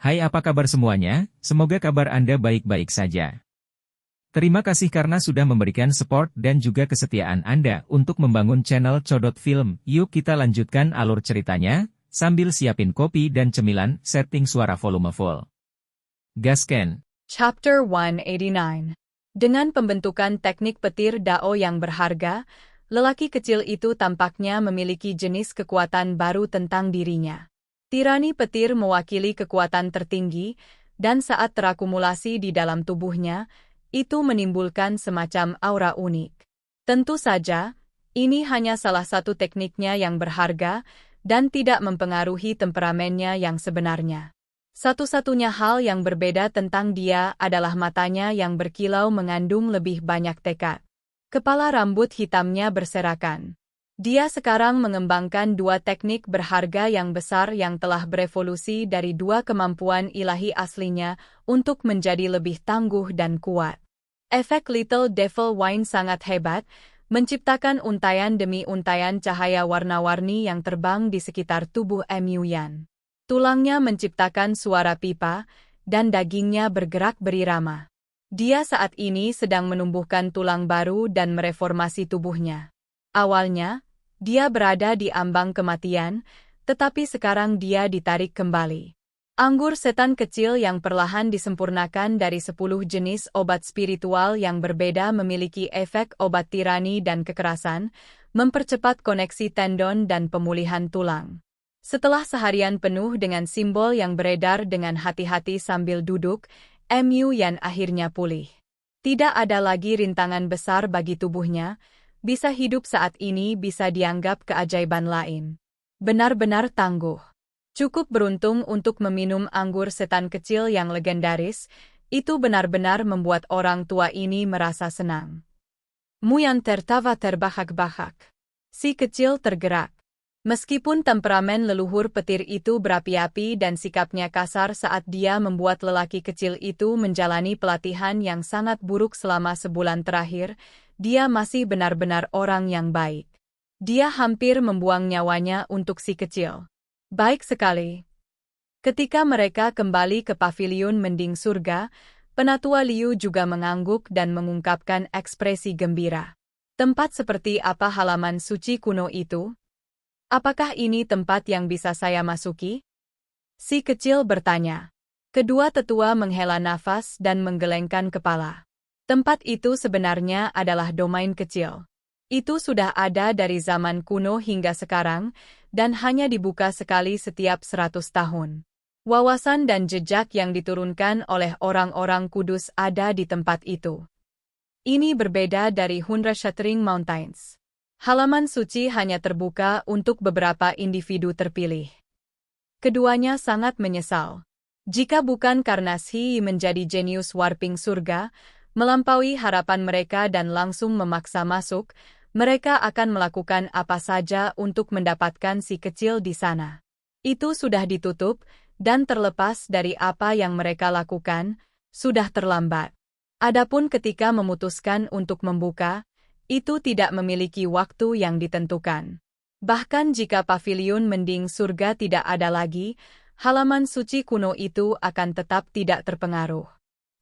Hai, apa kabar semuanya? Semoga kabar Anda baik-baik saja. Terima kasih karena sudah memberikan support dan juga kesetiaan Anda untuk membangun channel Codot Film. Yuk kita lanjutkan alur ceritanya, sambil siapin kopi dan cemilan, setting suara volume full. Gasken. Chapter 189. Dengan pembentukan teknik petir Dao yang berharga, lelaki kecil itu tampaknya memiliki jenis kekuatan baru tentang dirinya. Tirani petir mewakili kekuatan tertinggi, dan saat terakumulasi di dalam tubuhnya, itu menimbulkan semacam aura unik. Tentu saja, ini hanya salah satu tekniknya yang berharga, dan tidak mempengaruhi temperamennya yang sebenarnya. Satu-satunya hal yang berbeda tentang dia adalah matanya yang berkilau mengandung lebih banyak tekad. Kepala rambut hitamnya berserakan. Dia sekarang mengembangkan dua teknik berharga yang besar yang telah berevolusi dari dua kemampuan ilahi aslinya untuk menjadi lebih tangguh dan kuat. Efek Little Devil Wine sangat hebat, menciptakan untayan demi untayan cahaya warna-warni yang terbang di sekitar tubuh Mu Yan. Tulangnya menciptakan suara pipa, dan dagingnya bergerak berirama. Dia saat ini sedang menumbuhkan tulang baru dan mereformasi tubuhnya. Awalnya, dia berada di ambang kematian, tetapi sekarang dia ditarik kembali. Anggur setan kecil yang perlahan disempurnakan dari 10 jenis obat spiritual yang berbeda memiliki efek obat tirani dan kekerasan, mempercepat koneksi tendon dan pemulihan tulang. Setelah seharian penuh dengan simbol yang beredar dengan hati-hati sambil duduk, Mu Yan akhirnya pulih. Tidak ada lagi rintangan besar bagi tubuhnya, bisa hidup saat ini bisa dianggap keajaiban lain. Benar-benar tangguh. Cukup beruntung untuk meminum anggur setan kecil yang legendaris, itu benar-benar membuat orang tua ini merasa senang. Mu Yan tertawa terbahak-bahak. Si kecil tergerak. Meskipun temperamen leluhur petir itu berapi-api dan sikapnya kasar saat dia membuat lelaki kecil itu menjalani pelatihan yang sangat buruk selama sebulan terakhir, dia masih benar-benar orang yang baik. Dia hampir membuang nyawanya untuk si kecil. Baik sekali. Ketika mereka kembali ke paviliun mending surga, Penatua Liu juga mengangguk dan mengungkapkan ekspresi gembira. Tempat seperti apa halaman suci kuno itu? Apakah ini tempat yang bisa saya masuki? Si kecil bertanya. Kedua tetua menghela nafas dan menggelengkan kepala. Tempat itu sebenarnya adalah domain kecil. Itu sudah ada dari zaman kuno hingga sekarang, dan hanya dibuka sekali setiap 100 tahun. Wawasan dan jejak yang diturunkan oleh orang-orang kudus ada di tempat itu. Ini berbeda dari Hundra Shattering Mountains. Halaman suci hanya terbuka untuk beberapa individu terpilih. Keduanya sangat menyesal. Jika bukan karena Shi menjadi jenius warping surga, melampaui harapan mereka dan langsung memaksa masuk, mereka akan melakukan apa saja untuk mendapatkan si kecil di sana. Itu sudah ditutup, dan terlepas dari apa yang mereka lakukan, sudah terlambat. Adapun ketika memutuskan untuk membuka, itu tidak memiliki waktu yang ditentukan. Bahkan jika paviliun mending surga tidak ada lagi, halaman suci kuno itu akan tetap tidak terpengaruh.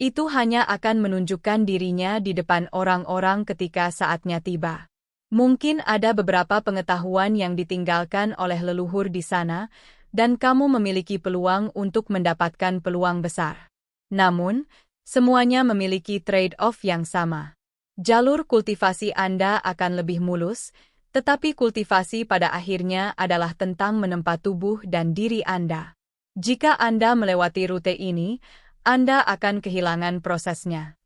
Itu hanya akan menunjukkan dirinya di depan orang-orang ketika saatnya tiba. Mungkin ada beberapa pengetahuan yang ditinggalkan oleh leluhur di sana, dan kamu memiliki peluang untuk mendapatkan peluang besar. Namun, semuanya memiliki trade-off yang sama. Jalur kultivasi Anda akan lebih mulus, tetapi kultivasi pada akhirnya adalah tentang menempa tubuh dan diri Anda. Jika Anda melewati rute ini, Anda akan kehilangan prosesnya.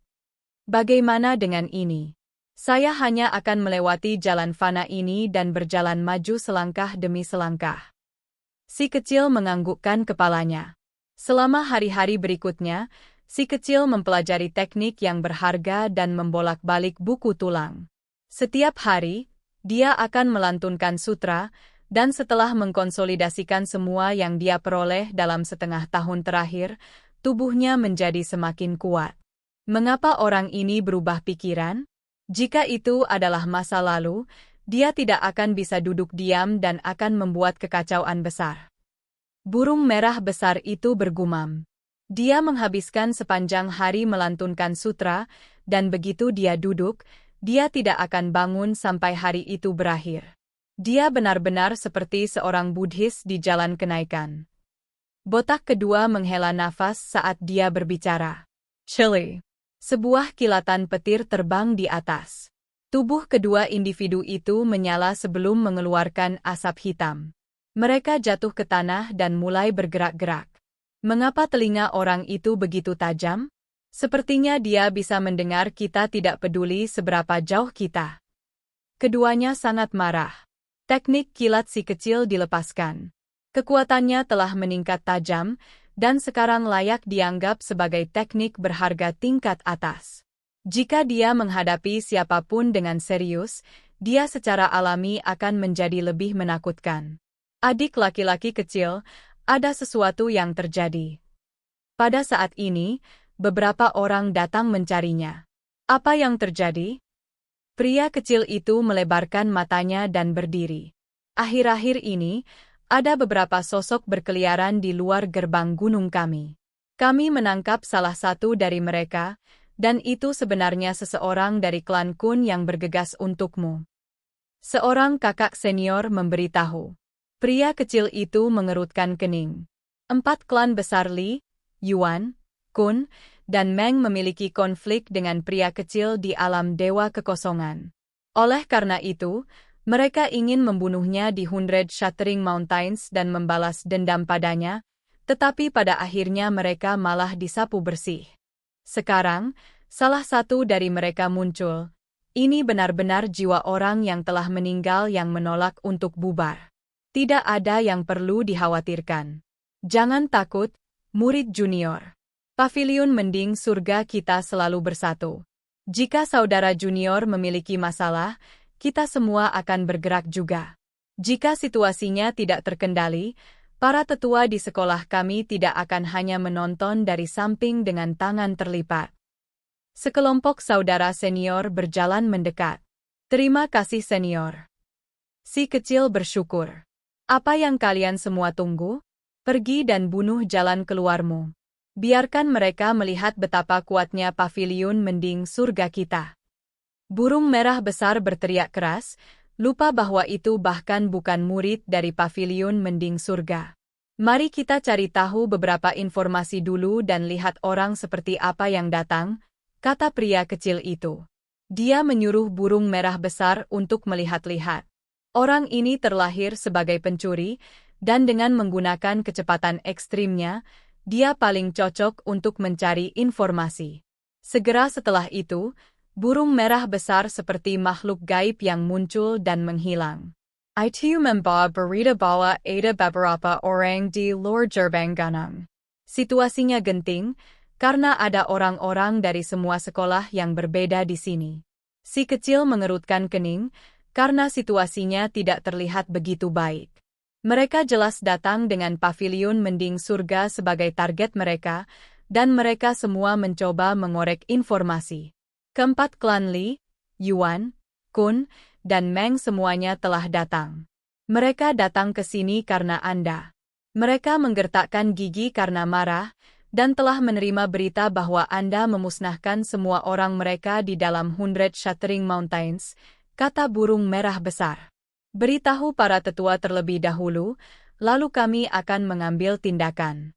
Bagaimana dengan ini? Saya hanya akan melewati jalan fana ini dan berjalan maju selangkah demi selangkah. Si kecil menganggukkan kepalanya. Selama hari-hari berikutnya, si kecil mempelajari teknik yang berharga dan membolak-balik buku tulang. Setiap hari, dia akan melantunkan sutra, dan setelah mengkonsolidasikan semua yang dia peroleh dalam setengah tahun terakhir, tubuhnya menjadi semakin kuat. Mengapa orang ini berubah pikiran? Jika itu adalah masa lalu, dia tidak akan bisa duduk diam dan akan membuat kekacauan besar. Burung merah besar itu bergumam. Dia menghabiskan sepanjang hari melantunkan sutra, dan begitu dia duduk, dia tidak akan bangun sampai hari itu berakhir. Dia benar-benar seperti seorang Buddhis di jalan kenaikan. Botak kedua menghela nafas saat dia berbicara. Chili. Sebuah kilatan petir terbang di atas. Tubuh kedua individu itu menyala sebelum mengeluarkan asap hitam. Mereka jatuh ke tanah dan mulai bergerak-gerak. Mengapa telinga orang itu begitu tajam? Sepertinya dia bisa mendengar kita tidak peduli seberapa jauh kita. Keduanya sangat marah. Teknik kilat si kecil dilepaskan. Kekuatannya telah meningkat tajam, dan sekarang layak dianggap sebagai teknik berharga tingkat atas. Jika dia menghadapi siapapun dengan serius, dia secara alami akan menjadi lebih menakutkan. Adik laki-laki kecil, ada sesuatu yang terjadi. Pada saat ini, beberapa orang datang mencarinya. Apa yang terjadi? Pria kecil itu melebarkan matanya dan berdiri. Akhir-akhir ini, ada beberapa sosok berkeliaran di luar gerbang gunung kami. Kami menangkap salah satu dari mereka, dan itu sebenarnya seseorang dari klan Kun yang bergegas untukmu. Seorang kakak senior memberitahu. Pria kecil itu mengerutkan kening. 4 klan besar Li, Yuan, Kun, dan Meng memiliki konflik dengan pria kecil di alam dewa kekosongan. Oleh karena itu, mereka ingin membunuhnya di 100 Shattering Mountains dan membalas dendam padanya, tetapi pada akhirnya mereka malah disapu bersih. Sekarang, salah satu dari mereka muncul. Ini benar-benar jiwa orang yang telah meninggal yang menolak untuk bubar. Tidak ada yang perlu dikhawatirkan. Jangan takut, murid junior. Paviliun mending surga kita selalu bersatu. Jika saudara junior memiliki masalah, kita semua akan bergerak juga. Jika situasinya tidak terkendali, para tetua di sekolah kami tidak akan hanya menonton dari samping dengan tangan terlipat. Sekelompok saudara senior berjalan mendekat. Terima kasih senior. Si kecil bersyukur. Apa yang kalian semua tunggu? Pergi dan bunuh jalan keluarmu. Biarkan mereka melihat betapa kuatnya paviliun mending surga kita. Burung merah besar berteriak keras, lupa bahwa itu bahkan bukan murid dari paviliun mending surga. Mari kita cari tahu beberapa informasi dulu dan lihat orang seperti apa yang datang, kata pria kecil itu. Dia menyuruh burung merah besar untuk melihat-lihat. Orang ini terlahir sebagai pencuri, dan dengan menggunakan kecepatan ekstrimnya, dia paling cocok untuk mencari informasi. Segera setelah itu, burung merah besar seperti makhluk gaib yang muncul dan menghilang. Itu membawa berita bahwa ada beberapa orang di luar gerbang gunung. Situasinya genting, karena ada orang-orang dari semua sekolah yang berbeda di sini. Si kecil mengerutkan kening, karena situasinya tidak terlihat begitu baik. Mereka jelas datang dengan paviliun mending surga sebagai target mereka, dan mereka semua mencoba mengorek informasi. Keempat klan Li, Yuan, Kun, dan Meng semuanya telah datang. Mereka datang ke sini karena Anda. Mereka menggertakkan gigi karena marah, dan telah menerima berita bahwa Anda memusnahkan semua orang mereka di dalam 100 Shattering Mountains, kata burung merah besar. Beritahu para tetua terlebih dahulu, lalu kami akan mengambil tindakan.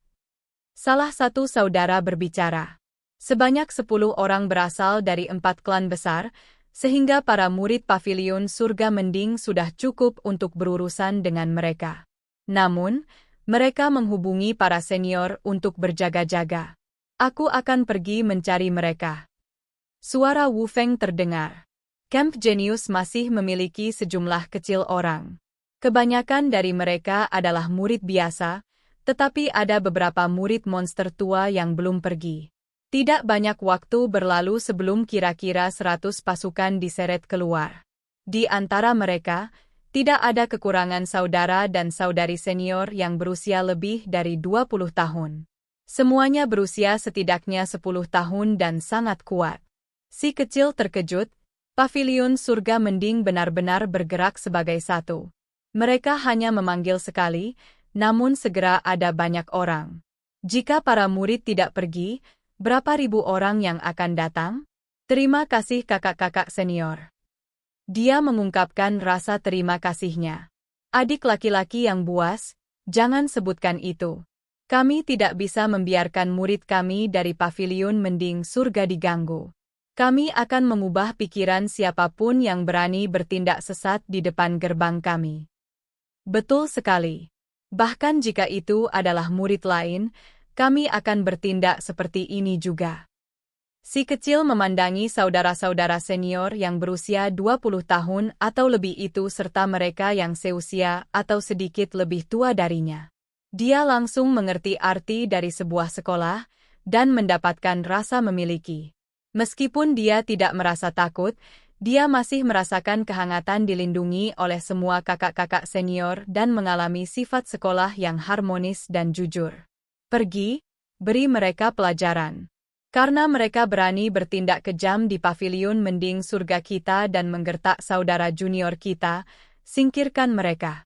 Salah satu saudara berbicara. Sebanyak 10 orang berasal dari 4 klan besar, sehingga para murid paviliun surga mending sudah cukup untuk berurusan dengan mereka. Namun, mereka menghubungi para senior untuk berjaga-jaga. Aku akan pergi mencari mereka. Suara Wu Feng terdengar. Camp Genius masih memiliki sejumlah kecil orang. Kebanyakan dari mereka adalah murid biasa, tetapi ada beberapa murid monster tua yang belum pergi. Tidak banyak waktu berlalu sebelum kira-kira 100 pasukan diseret keluar. Di antara mereka, tidak ada kekurangan saudara dan saudari senior yang berusia lebih dari 20 tahun. Semuanya berusia setidaknya 10 tahun dan sangat kuat. Si kecil terkejut. Paviliun surga mending benar-benar bergerak sebagai satu. Mereka hanya memanggil sekali, namun segera ada banyak orang. Jika para murid tidak pergi, berapa ribu orang yang akan datang? Terima kasih kakak-kakak senior. Dia mengungkapkan rasa terima kasihnya. Adik laki-laki yang buas, jangan sebutkan itu. Kami tidak bisa membiarkan murid kami dari paviliun mending surga diganggu. Kami akan mengubah pikiran siapapun yang berani bertindak sesat di depan gerbang kami. Betul sekali. Bahkan jika itu adalah murid lain, kami akan bertindak seperti ini juga. Si kecil memandangi saudara-saudara senior yang berusia 20 tahun atau lebih itu serta mereka yang seusia atau sedikit lebih tua darinya. Dia langsung mengerti arti dari sebuah sekolah dan mendapatkan rasa memiliki. Meskipun dia tidak merasa takut, dia masih merasakan kehangatan dilindungi oleh semua kakak-kakak senior dan mengalami sifat sekolah yang harmonis dan jujur. Pergi, beri mereka pelajaran. Karena mereka berani bertindak kejam di paviliun mending surga kita dan menggertak saudara junior kita, singkirkan mereka.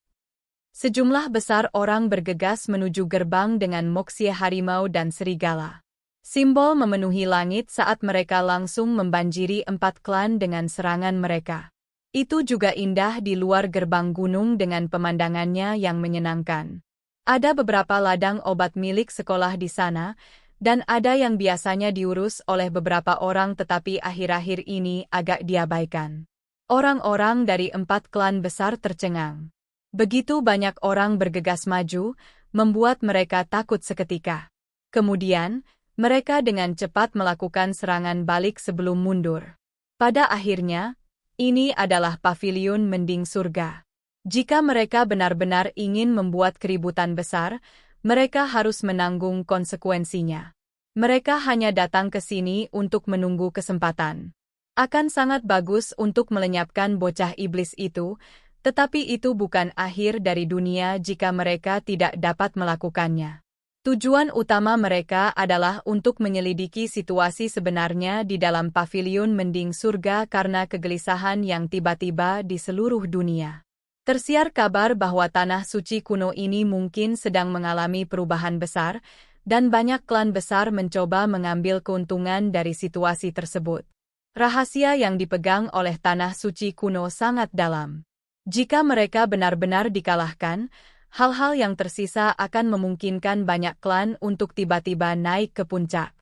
Sejumlah besar orang bergegas menuju gerbang dengan moksya harimau dan serigala. Simbol memenuhi langit saat mereka langsung membanjiri 4 klan dengan serangan mereka. Itu juga indah di luar gerbang gunung dengan pemandangannya yang menyenangkan. Ada beberapa ladang obat milik sekolah di sana, dan ada yang biasanya diurus oleh beberapa orang tetapi akhir-akhir ini agak diabaikan. Orang-orang dari 4 klan besar tercengang. Begitu banyak orang bergegas maju, membuat mereka takut seketika. Kemudian, mereka dengan cepat melakukan serangan balik sebelum mundur. Pada akhirnya, ini adalah paviliun mending surga. Jika mereka benar-benar ingin membuat keributan besar, mereka harus menanggung konsekuensinya. Mereka hanya datang ke sini untuk menunggu kesempatan. Akan sangat bagus untuk melenyapkan bocah iblis itu, tetapi itu bukan akhir dari dunia jika mereka tidak dapat melakukannya. Tujuan utama mereka adalah untuk menyelidiki situasi sebenarnya di dalam paviliun mending surga karena kegelisahan yang tiba-tiba di seluruh dunia. Tersiar kabar bahwa tanah suci kuno ini mungkin sedang mengalami perubahan besar, dan banyak klan besar mencoba mengambil keuntungan dari situasi tersebut. Rahasia yang dipegang oleh tanah suci kuno sangat dalam. Jika mereka benar-benar dikalahkan, hal-hal yang tersisa akan memungkinkan banyak klan untuk tiba-tiba naik ke puncak.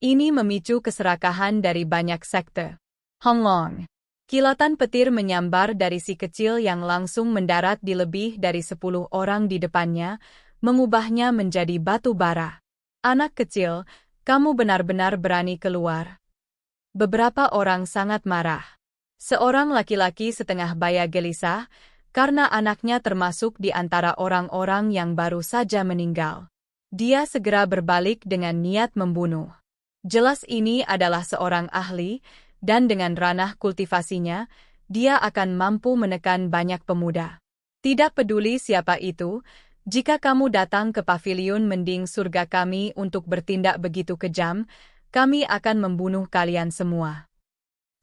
Ini memicu keserakahan dari banyak sekte. Honglong. Kilatan petir menyambar dari si kecil yang langsung mendarat di lebih dari 10 orang di depannya, mengubahnya menjadi batu bara. Anak kecil, kamu benar-benar berani keluar. Beberapa orang sangat marah. Seorang laki-laki setengah baya gelisah, karena anaknya termasuk di antara orang-orang yang baru saja meninggal. Dia segera berbalik dengan niat membunuh. Jelas ini adalah seorang ahli, dan dengan ranah kultivasinya, dia akan mampu menekan banyak pemuda. Tidak peduli siapa itu, jika kamu datang ke paviliun mending surga kami untuk bertindak begitu kejam, kami akan membunuh kalian semua.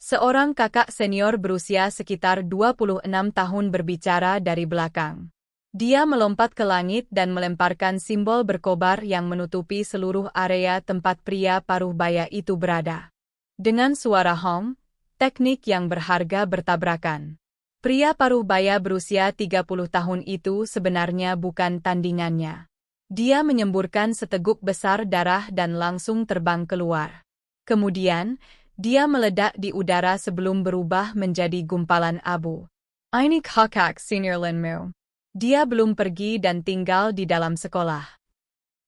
Seorang kakak senior berusia sekitar 26 tahun berbicara dari belakang. Dia melompat ke langit dan melemparkan simbol berkobar yang menutupi seluruh area tempat pria paruh baya itu berada. Dengan suara hong, teknik yang berharga bertabrakan. Pria paruh baya berusia 30 tahun itu sebenarnya bukan tandingannya. Dia menyemburkan seteguk besar darah dan langsung terbang keluar. Kemudian, dia meledak di udara sebelum berubah menjadi gumpalan abu. Ini kakak senior Linmu. Dia belum pergi dan tinggal di dalam sekolah.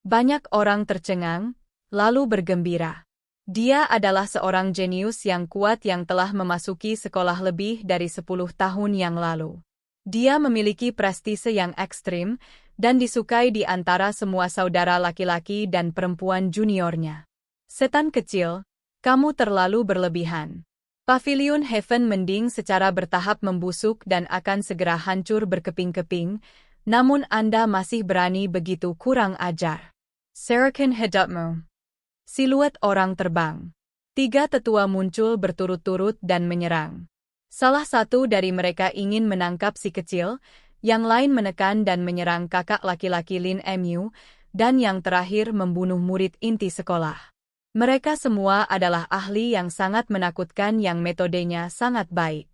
Banyak orang tercengang, lalu bergembira. Dia adalah seorang jenius yang kuat yang telah memasuki sekolah lebih dari 10 tahun yang lalu. Dia memiliki prestise yang ekstrim dan disukai di antara semua saudara laki-laki dan perempuan juniornya. Setan kecil, kamu terlalu berlebihan. Paviliun Heaven mending secara bertahap membusuk dan akan segera hancur berkeping-keping, namun Anda masih berani begitu kurang ajar. Serakan hidupmu. Siluet orang terbang. 3 tetua muncul berturut-turut dan menyerang. Salah satu dari mereka ingin menangkap si kecil, yang lain menekan dan menyerang kakak laki-laki Lin Mu, dan yang terakhir membunuh murid inti sekolah. Mereka semua adalah ahli yang sangat menakutkan yang metodenya sangat baik.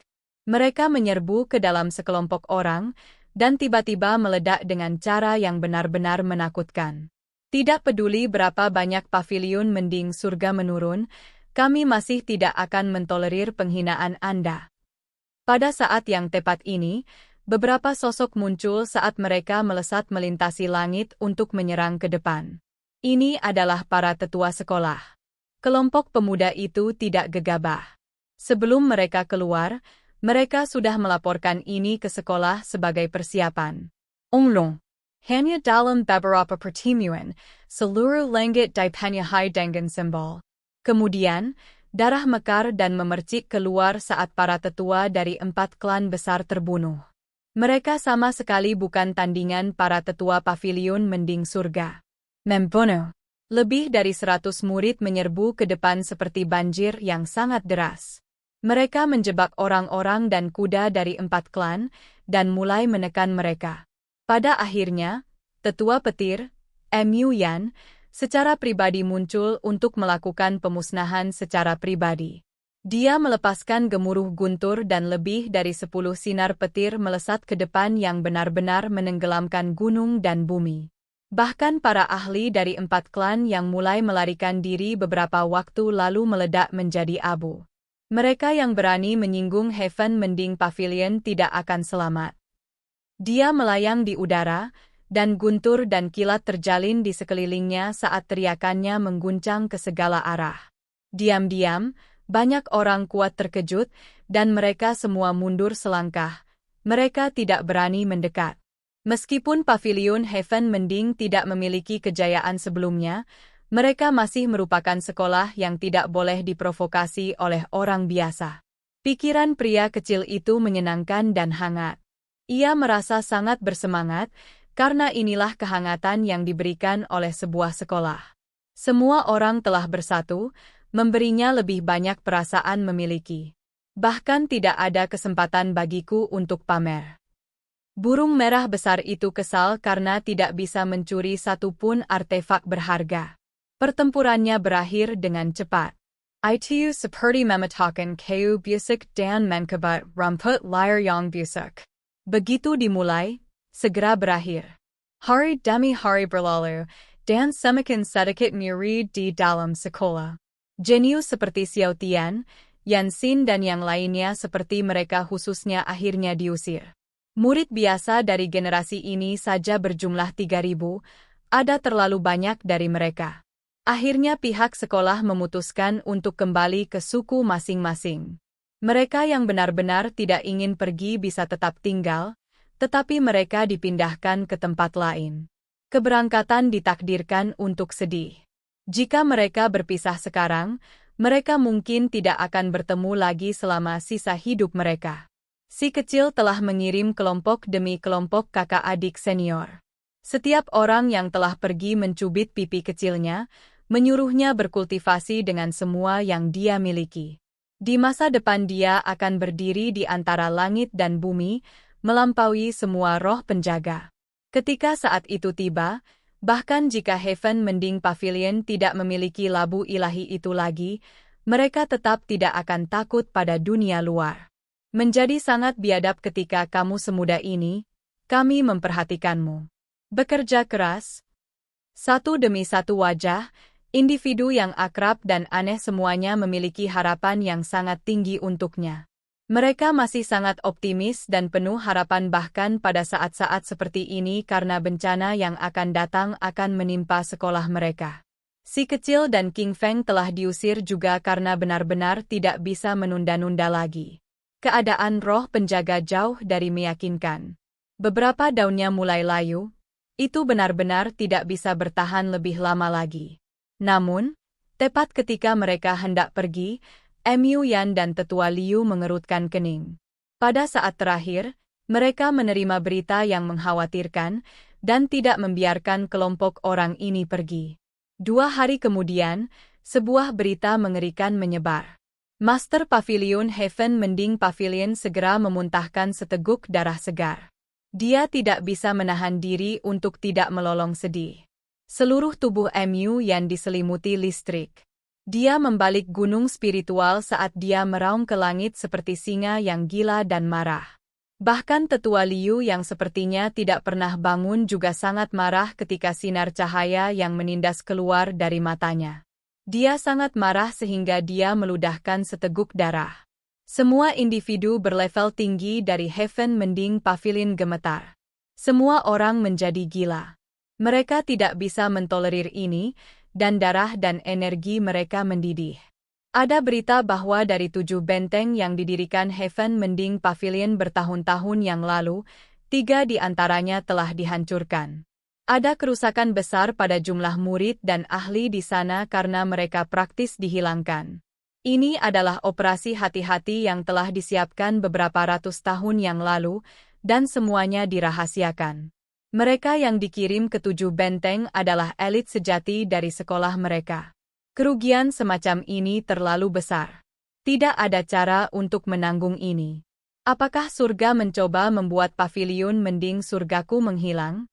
Mereka menyerbu ke dalam sekelompok orang, dan tiba-tiba meledak dengan cara yang benar-benar menakutkan. Tidak peduli berapa banyak paviliun mending surga menurun, kami masih tidak akan mentolerir penghinaan Anda. Pada saat yang tepat ini, beberapa sosok muncul saat mereka melesat melintasi langit untuk menyerang ke depan. Ini adalah para tetua sekolah. Kelompok pemuda itu tidak gegabah. Sebelum mereka keluar, mereka sudah melaporkan ini ke sekolah sebagai persiapan. Onglong. Hanya dalam beberapa pertemuan, seluruh langit dipenuhi dengan simbol. Kemudian, darah mekar dan memercik keluar saat para tetua dari 4 klan besar terbunuh. Mereka sama sekali bukan tandingan para tetua paviliun mending surga. Membunuh. Lebih dari 100 murid menyerbu ke depan seperti banjir yang sangat deras. Mereka menjebak orang-orang dan kuda dari 4 klan, dan mulai menekan mereka. Pada akhirnya, tetua petir, Mu Yan, secara pribadi muncul untuk melakukan pemusnahan secara pribadi. Dia melepaskan gemuruh guntur dan lebih dari 10 sinar petir melesat ke depan yang benar-benar menenggelamkan gunung dan bumi. Bahkan para ahli dari 4 klan yang mulai melarikan diri beberapa waktu lalu meledak menjadi abu. Mereka yang berani menyinggung Heaven Mending Pavilion tidak akan selamat. Dia melayang di udara, dan guntur dan kilat terjalin di sekelilingnya saat teriakannya mengguncang ke segala arah. Diam-diam, banyak orang kuat terkejut, dan mereka semua mundur selangkah. Mereka tidak berani mendekat. Meskipun Paviliun Heaven Mending tidak memiliki kejayaan sebelumnya, mereka masih merupakan sekolah yang tidak boleh diprovokasi oleh orang biasa. Pikiran pria kecil itu menyenangkan dan hangat. Ia merasa sangat bersemangat, karena inilah kehangatan yang diberikan oleh sebuah sekolah. Semua orang telah bersatu, memberinya lebih banyak perasaan memiliki. Bahkan tidak ada kesempatan bagiku untuk pamer. Burung merah besar itu kesal karena tidak bisa mencuri satupun artefak berharga. Pertempurannya berakhir dengan cepat. Itu seperti memetakan kayu busuk dan menkebat rumput liar yang busuk. Begitu dimulai, segera berakhir. Hari demi hari berlalu, dan semakin sedikit murid di dalam sekolah. Jenius seperti Xiao Tian, Yan Xin dan yang lainnya seperti mereka khususnya akhirnya diusir. Murid biasa dari generasi ini saja berjumlah 3.000, ada terlalu banyak dari mereka. Akhirnya pihak sekolah memutuskan untuk kembali ke suku masing-masing. Mereka yang benar-benar tidak ingin pergi bisa tetap tinggal, tetapi mereka dipindahkan ke tempat lain. Keberangkatan ditakdirkan untuk sedih. Jika mereka berpisah sekarang, mereka mungkin tidak akan bertemu lagi selama sisa hidup mereka. Si kecil telah mengirim kelompok demi kelompok kakak adik senior. Setiap orang yang telah pergi mencubit pipi kecilnya, menyuruhnya berkultivasi dengan semua yang dia miliki. Di masa depan dia akan berdiri di antara langit dan bumi, melampaui semua roh penjaga. Ketika saat itu tiba, bahkan jika Heaven Mending Pavilion tidak memiliki labu ilahi itu lagi, mereka tetap tidak akan takut pada dunia luar. Menjadi sangat biadab ketika kamu semuda ini, kami memperhatikanmu. Bekerja keras. Satu demi satu wajah, individu yang akrab dan aneh semuanya memiliki harapan yang sangat tinggi untuknya. Mereka masih sangat optimis dan penuh harapan bahkan pada saat-saat seperti ini karena bencana yang akan datang akan menimpa sekolah mereka. Si kecil dan King Feng telah diusir juga karena benar-benar tidak bisa menunda-nunda lagi. Keadaan roh penjaga jauh dari meyakinkan. Beberapa daunnya mulai layu, itu benar-benar tidak bisa bertahan lebih lama lagi. Namun, tepat ketika mereka hendak pergi, Mu Yan dan tetua Liu mengerutkan kening. Pada saat terakhir, mereka menerima berita yang mengkhawatirkan dan tidak membiarkan kelompok orang ini pergi. 2 hari kemudian, sebuah berita mengerikan menyebar. Master Pavilion Heaven Mending Pavilion segera memuntahkan seteguk darah segar. Dia tidak bisa menahan diri untuk tidak melolong sedih. Seluruh tubuh Mu Yan diselimuti listrik. Dia membalik gunung spiritual saat dia meraung ke langit seperti singa yang gila dan marah. Bahkan tetua Liu yang sepertinya tidak pernah bangun juga sangat marah ketika sinar cahaya yang menindas keluar dari matanya. Dia sangat marah sehingga dia meludahkan seteguk darah. Semua individu berlevel tinggi dari Heaven Mending Pavilion gemetar. Semua orang menjadi gila. Mereka tidak bisa mentolerir ini, dan darah dan energi mereka mendidih. Ada berita bahwa dari 7 benteng yang didirikan Heaven Mending Pavilion bertahun-tahun yang lalu, 3 di antaranya telah dihancurkan. Ada kerusakan besar pada jumlah murid dan ahli di sana karena mereka praktis dihilangkan. Ini adalah operasi hati-hati yang telah disiapkan beberapa ratus tahun yang lalu, dan semuanya dirahasiakan. Mereka yang dikirim ke 7 benteng adalah elit sejati dari sekolah mereka. Kerugian semacam ini terlalu besar. Tidak ada cara untuk menanggung ini. Apakah surga mencoba membuat pavilion mending surgaku menghilang?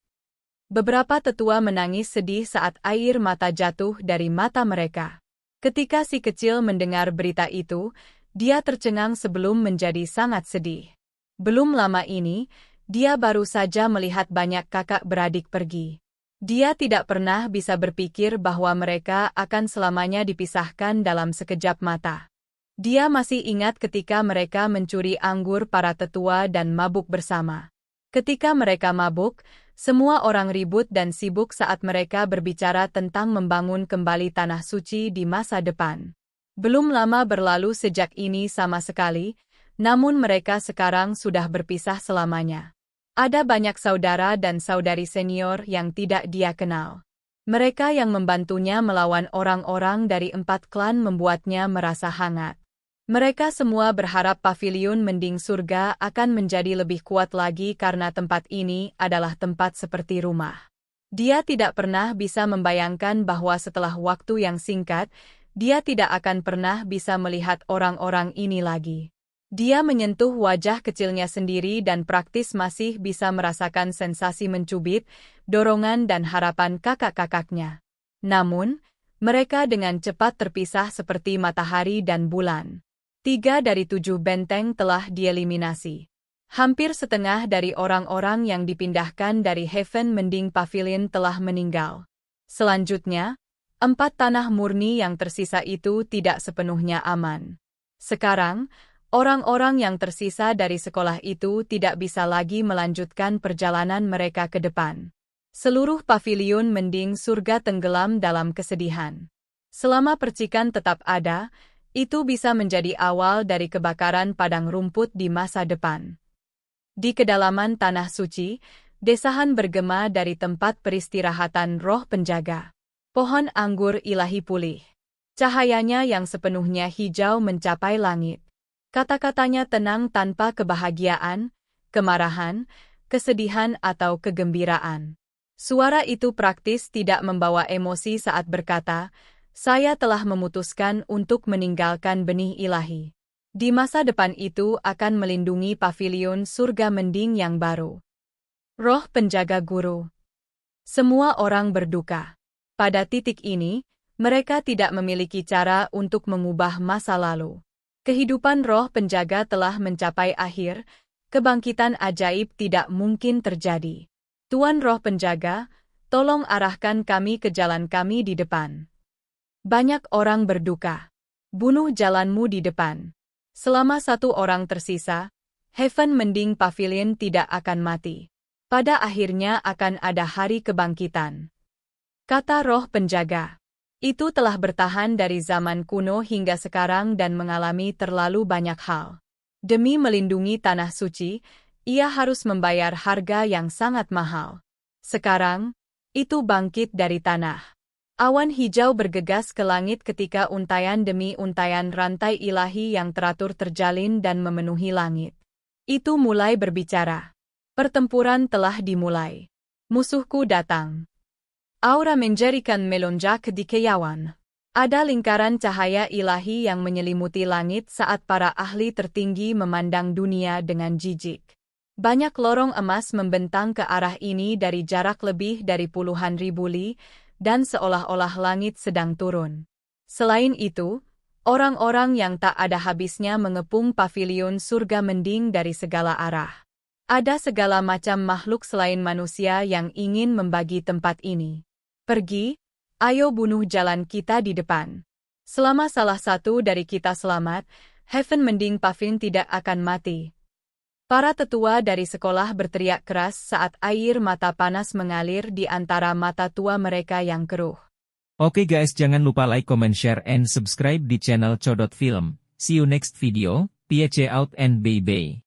Beberapa tetua menangis sedih saat air mata jatuh dari mata mereka. Ketika si kecil mendengar berita itu, dia tercengang sebelum menjadi sangat sedih. Belum lama ini, dia baru saja melihat banyak kakak beradik pergi. Dia tidak pernah bisa berpikir bahwa mereka akan selamanya dipisahkan dalam sekejap mata. Dia masih ingat ketika mereka mencuri anggur para tetua dan mabuk bersama. Ketika mereka mabuk, semua orang ribut dan sibuk saat mereka berbicara tentang membangun kembali tanah suci di masa depan. Belum lama berlalu sejak ini sama sekali, namun mereka sekarang sudah berpisah selamanya. Ada banyak saudara dan saudari senior yang tidak dia kenal. Mereka yang membantunya melawan orang-orang dari 4 klan membuatnya merasa hangat. Mereka semua berharap pavilion mending surga akan menjadi lebih kuat lagi karena tempat ini adalah tempat seperti rumah. Dia tidak pernah bisa membayangkan bahwa setelah waktu yang singkat, dia tidak akan pernah bisa melihat orang-orang ini lagi. Dia menyentuh wajah kecilnya sendiri dan praktis masih bisa merasakan sensasi mencubit, dorongan dan harapan kakak-kakaknya. Namun, mereka dengan cepat terpisah seperti matahari dan bulan. 3 dari 7 benteng telah dieliminasi. Hampir setengah dari orang-orang yang dipindahkan dari Heaven Mending Pavilion telah meninggal. Selanjutnya, 4 tanah murni yang tersisa itu tidak sepenuhnya aman. Sekarang, orang-orang yang tersisa dari sekolah itu tidak bisa lagi melanjutkan perjalanan mereka ke depan. Seluruh pavilion mending surga tenggelam dalam kesedihan. Selama percikan tetap ada, itu bisa menjadi awal dari kebakaran padang rumput di masa depan. Di kedalaman tanah suci, desahan bergema dari tempat peristirahatan roh penjaga. Pohon anggur ilahi pulih. Cahayanya yang sepenuhnya hijau mencapai langit. Kata-katanya tenang tanpa kebahagiaan, kemarahan, kesedihan atau kegembiraan. Suara itu praktis tidak membawa emosi saat berkata, "Saya telah memutuskan untuk meninggalkan benih ilahi. Di masa depan itu akan melindungi pavilion surga mending yang baru." Roh penjaga guru. Semua orang berduka. Pada titik ini, mereka tidak memiliki cara untuk mengubah masa lalu. Kehidupan roh penjaga telah mencapai akhir, kebangkitan ajaib tidak mungkin terjadi. Tuan roh penjaga, tolong arahkan kami ke jalan kami di depan. Banyak orang berduka. Bunuh jalanmu di depan. Selama 1 orang tersisa, Heaven Mending Pavilion tidak akan mati. Pada akhirnya akan ada hari kebangkitan. Kata roh penjaga. Itu telah bertahan dari zaman kuno hingga sekarang dan mengalami terlalu banyak hal. Demi melindungi tanah suci, ia harus membayar harga yang sangat mahal. Sekarang, itu bangkit dari tanah. Awan hijau bergegas ke langit ketika untayan demi untayan rantai ilahi yang teratur terjalin dan memenuhi langit. Itu mulai berbicara. Pertempuran telah dimulai. Musuhku datang. Aura menjadikan melonjak di kejauhan. Ada lingkaran cahaya ilahi yang menyelimuti langit saat para ahli tertinggi memandang dunia dengan jijik. Banyak lorong emas membentang ke arah ini dari jarak lebih dari puluhan ribu li, dan seolah-olah langit sedang turun. Selain itu, orang-orang yang tak ada habisnya mengepung pavilion surga mending dari segala arah. Ada segala macam makhluk selain manusia yang ingin membagi tempat ini. Pergi, ayo bunuh jalan kita di depan. Selama salah satu dari kita selamat, Heaven mending Pavin tidak akan mati. Para tetua dari sekolah berteriak keras saat air mata panas mengalir di antara mata tua mereka yang keruh. Oke guys, jangan lupa like, comment, share, and subscribe di channel Codot Film. See you next video, peace out and bye-bye.